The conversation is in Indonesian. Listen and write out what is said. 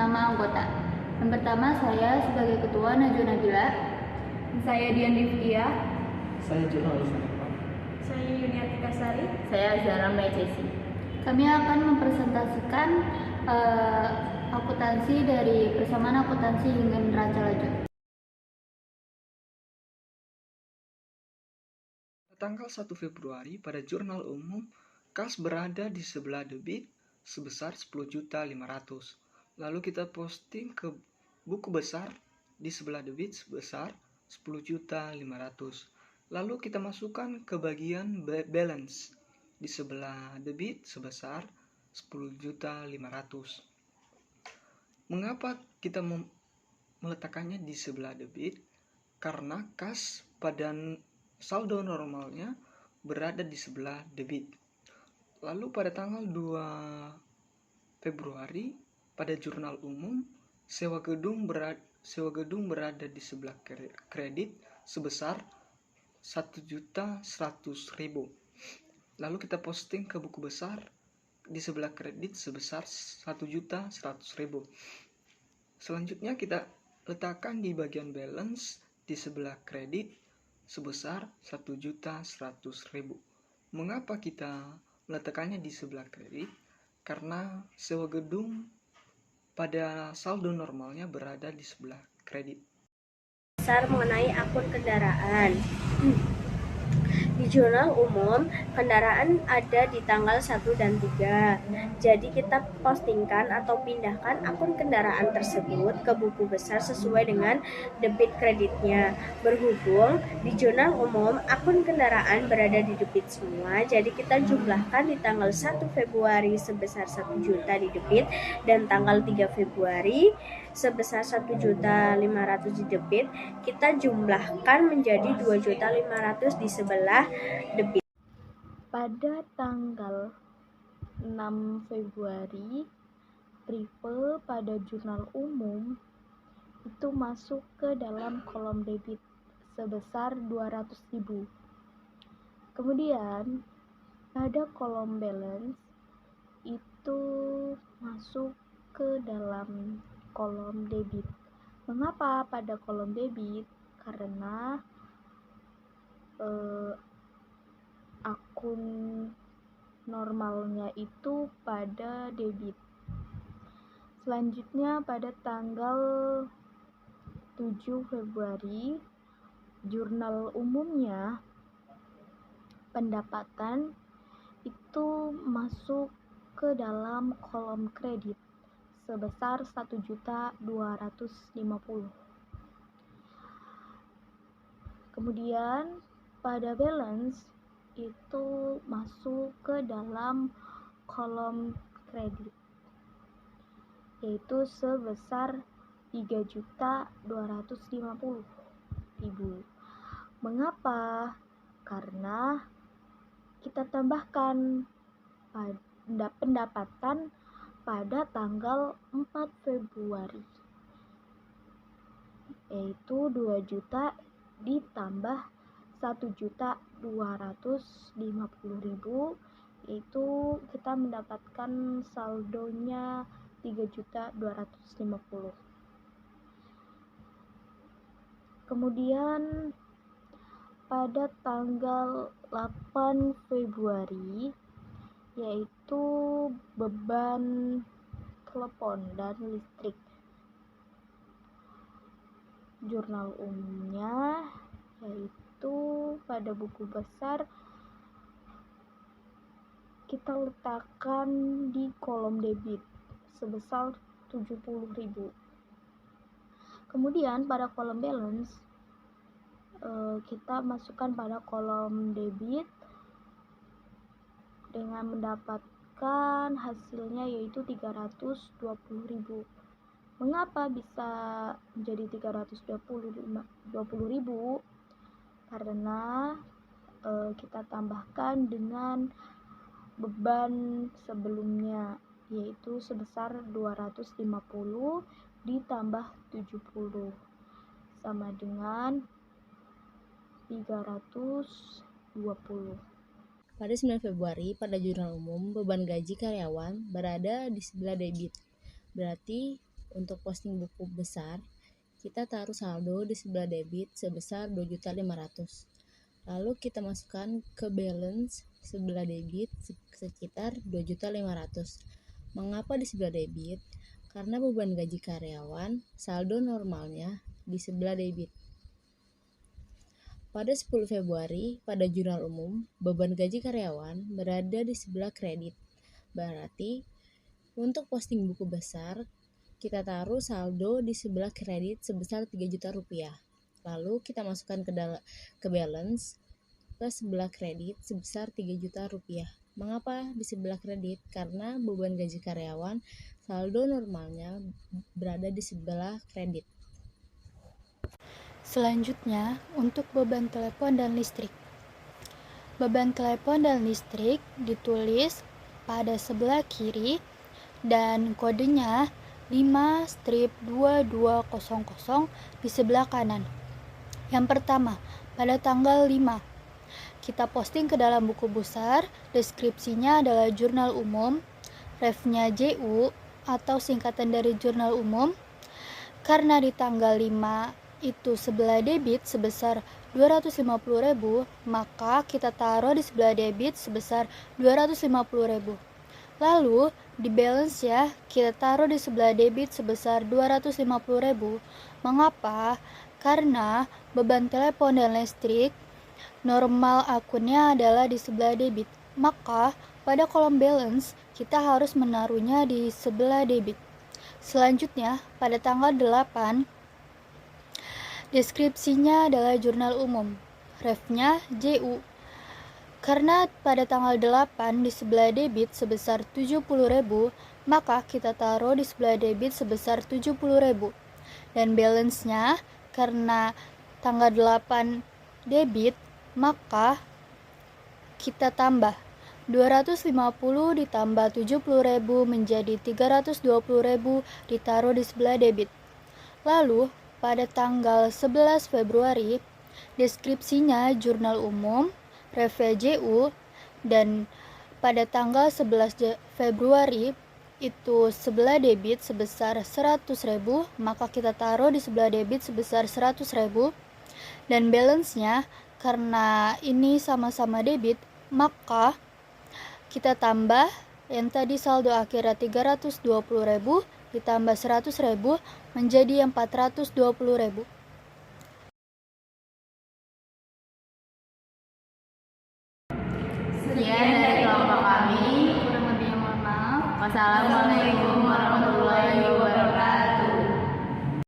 nama anggota. Yang pertama saya sebagai ketua Najwa Nabila. Saya Dian Rifkia. Saya Jurnal Irfan. Saya Yuniati Kasari. Saya Zara Maicesi. Kami akan mempresentasikan akuntansi dari persamaan akuntansi hingga neraca laju. Tanggal 1 Februari pada jurnal umum, kas berada di sebelah debit sebesar 10.500.000. Lalu kita posting ke buku besar di sebelah debit sebesar 10.500.000. Lalu kita masukkan ke bagian balance di sebelah debit sebesar 10.500.000. Mengapa kita meletakkannya di sebelah debit? Karena kas pada saldo normalnya berada di sebelah debit. Lalu pada tanggal 2 Februari pada jurnal umum, sewa gedung berada di sebelah kredit sebesar 1.100.000. Lalu kita posting ke buku besar di sebelah kredit sebesar 1.100.000. Selanjutnya kita letakkan di bagian balance di sebelah kredit sebesar 1.100.000. Mengapa kita meletakkannya di sebelah kredit? Karena sewa gedung pada saldo normalnya berada di sebelah kredit. Dasar mengenai akun kendaraan. Di jurnal umum, kendaraan ada di tanggal 1 dan 3. Jadi kita postingkan atau pindahkan akun kendaraan tersebut ke buku besar sesuai dengan debit kreditnya. Berhubung di jurnal umum akun kendaraan berada di debit semua, jadi kita jumlahkan di tanggal 1 Februari sebesar 1 juta di debit dan tanggal 3 Februari sebesar 1.500.000 di debit, kita jumlahkan menjadi 2.500.000 di sebelah debit. Pada tanggal 6 Februari, Prive pada jurnal umum itu masuk ke dalam kolom debit sebesar 200.000. Kemudian pada kolom balance itu masuk ke dalam kolom debit. Mengapa pada kolom debit? Karena akun normalnya itu pada debit. Selanjutnya pada tanggal 7 Februari, jurnal umumnya pendapatan itu masuk ke dalam kolom kredit sebesar 1.250.000. Kemudian pada balance itu masuk ke dalam kolom kredit yaitu sebesar 3.250.000. Mengapa? Karena kita tambahkan pendapatan pada tanggal 4 Februari yaitu 2 juta ditambah 1.250.000, yaitu kita mendapatkan saldonya 3.250.000. Kemudian pada tanggal 8 Februari yaitu beban telepon dan listrik. Jurnal umumnya yaitu pada buku besar kita letakkan di kolom debit sebesar 70.000. Kemudian pada kolom balance kita masukkan pada kolom debit dengan mendapatkan hasilnya yaitu 320.000. Mengapa bisa menjadi 320.000? Karena kita tambahkan dengan beban sebelumnya yaitu sebesar 250 ditambah 70 sama dengan 320. Pada 9 Februari, pada jurnal umum, beban gaji karyawan berada di sebelah debit. Berarti Untuk posting buku besar, kita taruh saldo di sebelah debit sebesar 2.500.000. Lalu kita masukkan ke balance sebelah debit sekitar 2.500.000. Mengapa di sebelah debit? Karena beban gaji karyawan, saldo normalnya di sebelah debit. Pada 10 Februari, pada jurnal umum, beban gaji karyawan berada di sebelah kredit. Berarti, untuk posting buku besar, kita taruh saldo di sebelah kredit sebesar 3 juta rupiah. Lalu kita masukkan ke balance ke sebelah kredit sebesar 3 juta rupiah. Mengapa di sebelah kredit? Karena beban gaji karyawan, saldo normalnya berada di sebelah kredit. Selanjutnya, untuk beban telepon dan listrik. Beban telepon dan listrik ditulis pada sebelah kiri dan kodenya 5-2200 di sebelah kanan. Yang pertama, pada tanggal 5, kita posting ke dalam buku besar, deskripsinya adalah jurnal umum, refnya JU atau singkatan dari jurnal umum. Karena di tanggal 5 itu sebelah debit sebesar 250.000, maka kita taruh di sebelah debit sebesar 250.000. Lalu di balance ya, kita taruh di sebelah debit sebesar 250.000. Mengapa? Karena beban telepon dan listrik normal akunnya adalah di sebelah debit. Maka pada kolom balance kita harus menaruhnya di sebelah debit. Selanjutnya, pada tanggal 8, deskripsinya adalah jurnal umum, refnya JU. Karena pada tanggal 8 di sebelah debit sebesar 70.000, maka kita taruh di sebelah debit sebesar 70.000. Dan balance-nya karena tanggal 8 debit, maka kita tambah 250 ditambah 70.000 menjadi 320.000 ditaruh di sebelah debit. Lalu pada tanggal 11 Februari, deskripsinya jurnal umum, refnya JU, dan pada tanggal 11 Februari itu sebelah debit sebesar 100.000, maka kita taruh di sebelah debit sebesar 100.000. Dan balance-nya karena ini sama-sama debit, maka kita tambah yang tadi saldo akhirnya 320.000 ditambah 100.000 menjadi 420.000. Sekian dari kelompok kami, kurang lebihnya mohon maaf. Wassalamualaikum